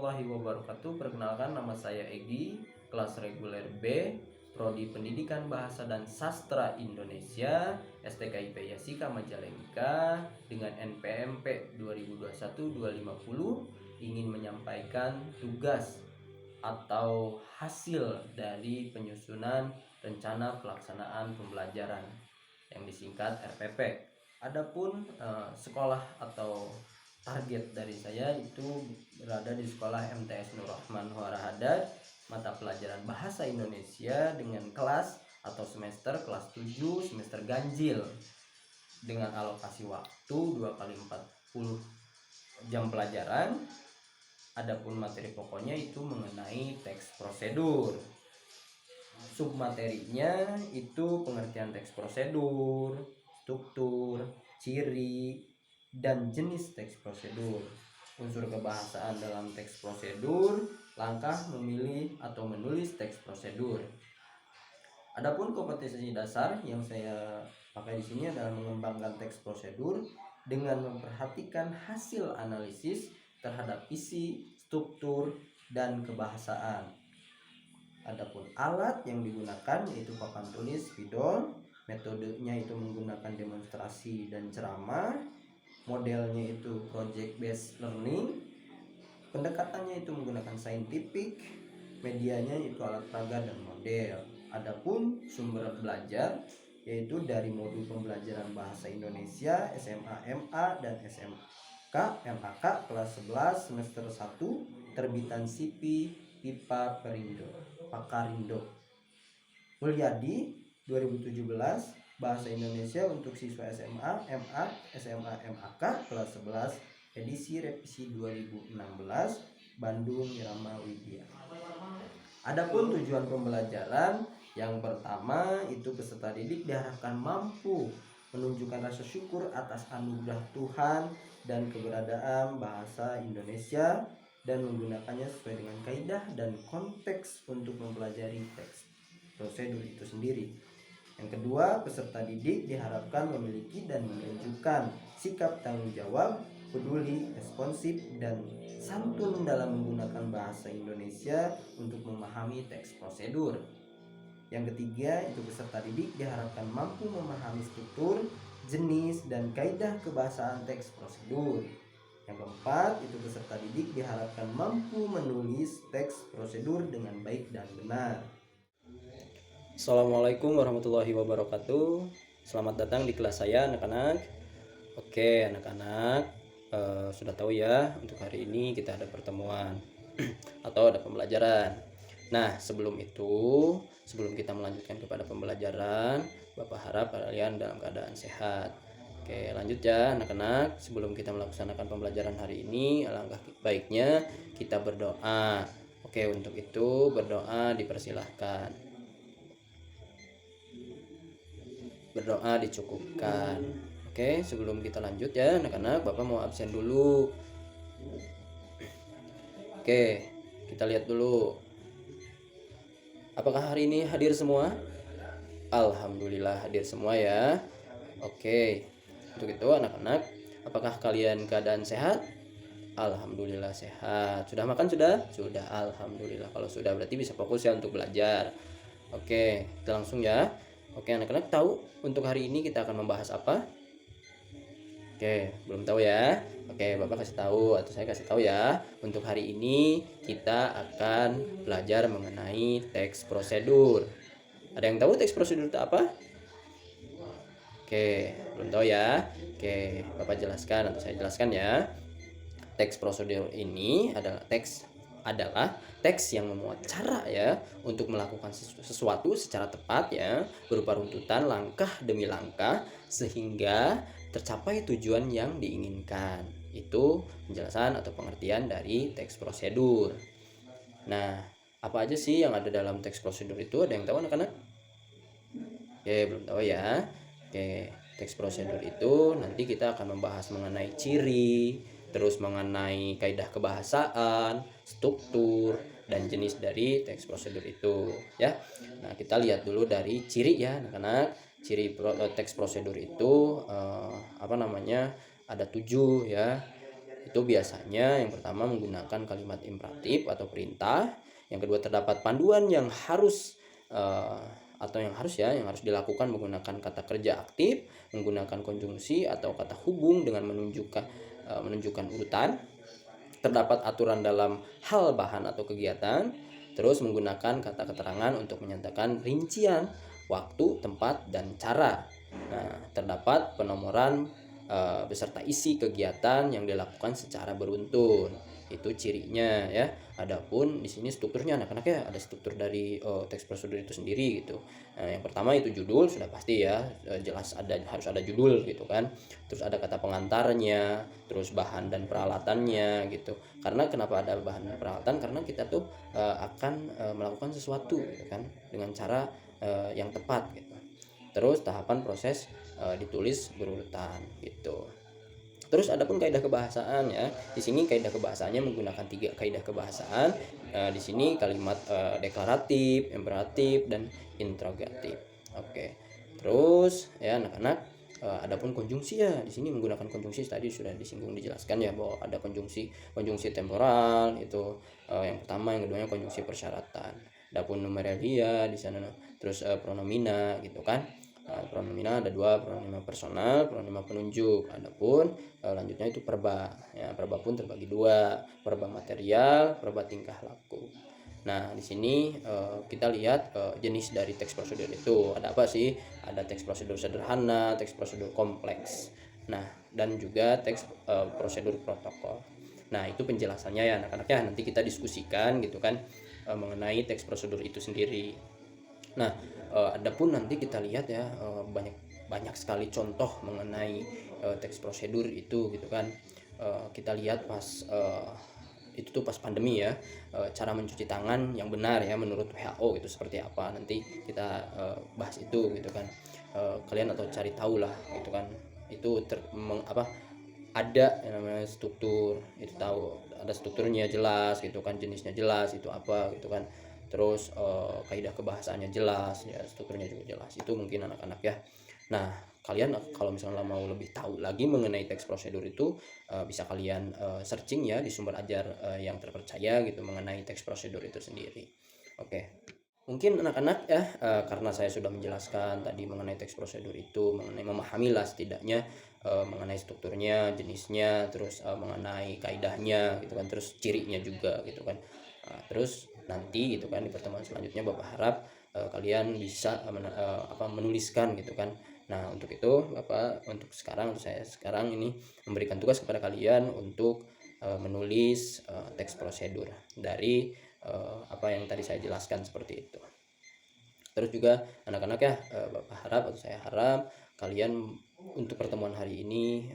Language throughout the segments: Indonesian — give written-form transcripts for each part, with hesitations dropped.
warahmatullahi wabarakatuh. Perkenalkan, nama saya Egi, kelas reguler B, Prodi Pendidikan Bahasa dan Sastra Indonesia, STKIP Yasika Majalengka, dengan NPMP 2021-250, ingin menyampaikan tugas atau hasil dari penyusunan rencana pelaksanaan pembelajaran yang disingkat RPP. Adapun sekolah atau target dari saya itu berada di sekolah MTS Nur Rahman Huara mata pelajaran Bahasa Indonesia dengan kelas atau semester kelas 7 semester ganjil dengan alokasi waktu 2 kali 40 jam pelajaran. Adapun materi pokoknya itu mengenai teks prosedur. Submaterinya itu pengertian teks prosedur, struktur, ciri, dan jenis teks prosedur, unsur kebahasaan dalam teks prosedur, langkah memilih atau menulis teks prosedur. Adapun kompetensi dasar yang saya pakai di sini adalah mengembangkan teks prosedur dengan memperhatikan hasil analisis terhadap isi, struktur, dan kebahasaan. Adapun alat yang digunakan yaitu papan tulis spidol, metodenya itu menggunakan demonstrasi dan ceramah, modelnya itu project based learning, pendekatannya itu menggunakan scientific, medianya itu alat peraga dan model. Adapun sumber belajar yaitu dari modul pembelajaran bahasa Indonesia SMA MA dan SMK MAK kelas 11 semester 1 terbitan SIPI Pipa Pakarindo Mulyadi 2017, Bahasa Indonesia untuk siswa SMA MA SMA MAK kelas 11 edisi revisi 2016, Bandung Irama Widya. Adapun tujuan pembelajaran yang pertama itu peserta didik diharapkan mampu menunjukkan rasa syukur atas anugerah Tuhan dan keberadaan bahasa Indonesia dan menggunakannya sesuai dengan kaidah dan konteks untuk mempelajari teks prosedur itu sendiri. Yang kedua, peserta didik diharapkan memiliki dan menunjukkan sikap tanggung jawab, peduli, responsif, dan santun dalam menggunakan bahasa Indonesia untuk memahami teks prosedur. Yang ketiga, itu peserta didik diharapkan mampu memahami struktur, jenis, dan kaidah kebahasaan teks prosedur. Yang keempat, itu peserta didik diharapkan mampu menulis teks prosedur dengan baik dan benar. Assalamualaikum warahmatullahi wabarakatuh. Selamat datang di kelas saya anak-anak. Oke anak-anak, sudah tahu ya untuk hari ini kita ada pertemuan atau ada pembelajaran. Nah sebelum kita melanjutkan kepada pembelajaran, Bapak harap kalian dalam keadaan sehat. Oke, lanjut ya anak-anak. Sebelum kita melaksanakan pembelajaran hari ini, alangkah baiknya kita berdoa. Oke, untuk itu berdoa dipersilahkan. Berdoa dicukupkan. Oke, sebelum kita lanjut ya anak-anak, Bapak mau absen dulu. Oke, kita lihat dulu. Apakah hari ini hadir semua? Alhamdulillah hadir semua ya. Oke. Untuk itu anak-anak, apakah kalian keadaan sehat? Alhamdulillah sehat. Sudah makan sudah? Sudah, alhamdulillah. Kalau sudah berarti bisa fokus ya untuk belajar. Oke, kita langsung ya. Oke, anak-anak tahu untuk hari ini kita akan membahas apa? Oke, belum tahu ya. Oke, Bapak kasih tahu atau saya kasih tahu ya. Untuk hari ini kita akan belajar mengenai teks prosedur. Ada yang tahu teks prosedur itu apa? Oke, belum tahu ya. Oke, Bapak jelaskan atau saya jelaskan ya. Teks prosedur ini adalah teks yang memuat cara ya untuk melakukan sesuatu secara tepat ya, berupa runtutan langkah demi langkah sehingga tercapai tujuan yang diinginkan. Itu penjelasan atau pengertian dari teks prosedur. Nah, apa aja sih yang ada dalam teks prosedur itu? Ada yang tahu anak-anak? Oke, belum tahu ya. Oke, teks prosedur itu nanti kita akan membahas mengenai ciri, terus mengenai kaidah kebahasaan, struktur, dan jenis dari teks prosedur itu ya. Nah, kita lihat dulu dari ciri ya anak-anak. Ciri teks prosedur itu ada 7 ya. Itu biasanya yang pertama menggunakan kalimat imperatif atau perintah. Yang kedua terdapat panduan yang harus yang harus dilakukan menggunakan kata kerja aktif, menggunakan konjungsi atau kata hubung dengan menunjukkan urutan. Terdapat aturan dalam hal bahan atau kegiatan. Terus menggunakan kata keterangan untuk menyatakan rincian waktu, tempat, dan cara. Nah, terdapat penomoran beserta isi kegiatan yang dilakukan secara beruntun. Itu cirinya ya. Adapun di sini strukturnya anak-anak ya, ada struktur dari teks prosedur itu sendiri gitu. Nah, yang pertama itu judul, sudah pasti ya, jelas harus ada judul gitu kan. Terus ada kata pengantarnya, terus bahan dan peralatannya gitu. Karena kenapa ada bahan dan peralatan? Karena kita tuh akan melakukan sesuatu gitu kan dengan cara yang tepat gitu. Terus tahapan proses ditulis berurutan gitu. Terus adapun kaidah kebahasaan ya. Di sini kaidah kebahasaannya menggunakan 3 kaidah kebahasaan. Di sini kalimat deklaratif, imperatif, dan interrogatif. Oke. Terus ya anak-anak, adapun konjungsi ya, di sini menggunakan konjungsi tadi sudah disinggung dijelaskan ya bahwa ada konjungsi temporal itu yang pertama, yang keduanya konjungsi persyaratan. Adapun numeralia di sana, terus pronomina gitu kan. Pronomina ada 2, pronomina personal, pronomina penunjuk. Adapun lanjutnya itu perba. Ya, perba pun terbagi 2, perba material, perba tingkah laku. Nah, di sini kita lihat jenis dari teks prosedur itu ada apa sih? Ada teks prosedur sederhana, teks prosedur kompleks. Nah, dan juga teks prosedur protokol. Nah, itu penjelasannya ya anak-anak ya. Nanti kita diskusikan gitu kan mengenai teks prosedur itu sendiri. Nah, adapun nanti kita lihat ya banyak sekali contoh mengenai teks prosedur itu gitu kan. Kita lihat pas itu tuh pas pandemi ya, cara mencuci tangan yang benar ya menurut WHO itu seperti apa, nanti kita bahas itu gitu kan. Kalian atau cari tahu lah gitu kan, itu ada yang namanya struktur, itu tahu ada strukturnya jelas gitu kan, jenisnya jelas itu apa gitu kan. Terus kaidah kebahasaannya jelas ya, strukturnya juga jelas. Itu mungkin anak-anak ya. Nah, kalian kalau misalnya mau lebih tahu lagi mengenai teks prosedur itu bisa kalian searching ya di sumber ajar yang terpercaya gitu mengenai teks prosedur itu sendiri. Oke. Mungkin anak-anak ya karena saya sudah menjelaskan tadi mengenai teks prosedur itu, mengenai memahami lah setidaknya mengenai strukturnya, jenisnya, terus mengenai kaidahnya gitu kan, terus cirinya juga gitu kan. Terus nanti gitu kan di pertemuan selanjutnya Bapak harap kalian bisa menuliskan gitu kan. Nah, untuk itu untuk saya sekarang ini memberikan tugas kepada kalian untuk menulis teks prosedur dari apa yang tadi saya jelaskan seperti itu. Terus juga anak-anak ya, Bapak harap atau saya harap kalian untuk pertemuan hari ini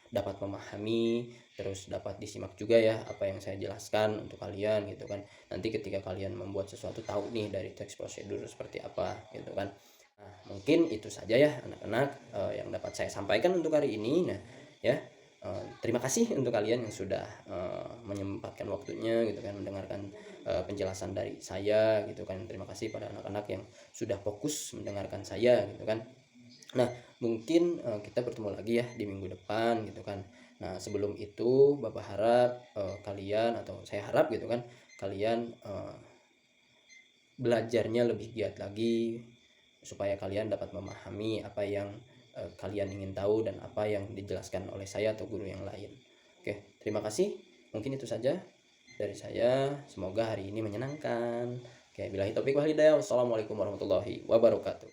dapat memahami, terus dapat disimak juga ya apa yang saya jelaskan untuk kalian gitu kan. Nanti ketika kalian membuat sesuatu tahu nih dari teks prosedur seperti apa gitu kan. Nah, mungkin itu saja ya anak-anak yang dapat saya sampaikan untuk hari ini. Nah ya, terima kasih untuk kalian yang sudah menyempatkan waktunya gitu kan mendengarkan penjelasan dari saya gitu kan. Terima kasih pada anak-anak yang sudah fokus mendengarkan saya gitu kan. Nah, mungkin kita bertemu lagi ya di minggu depan gitu kan. Nah, sebelum itu Bapak harap kalian atau saya harap gitu kan kalian belajarnya lebih giat lagi supaya kalian dapat memahami apa yang kalian ingin tahu dan apa yang dijelaskan oleh saya atau guru yang lain. Oke, terima kasih. Mungkin itu saja dari saya. Semoga hari ini menyenangkan. Oke, billahi taufiq wal hidayah. Wassalamualaikum warahmatullahi wabarakatuh.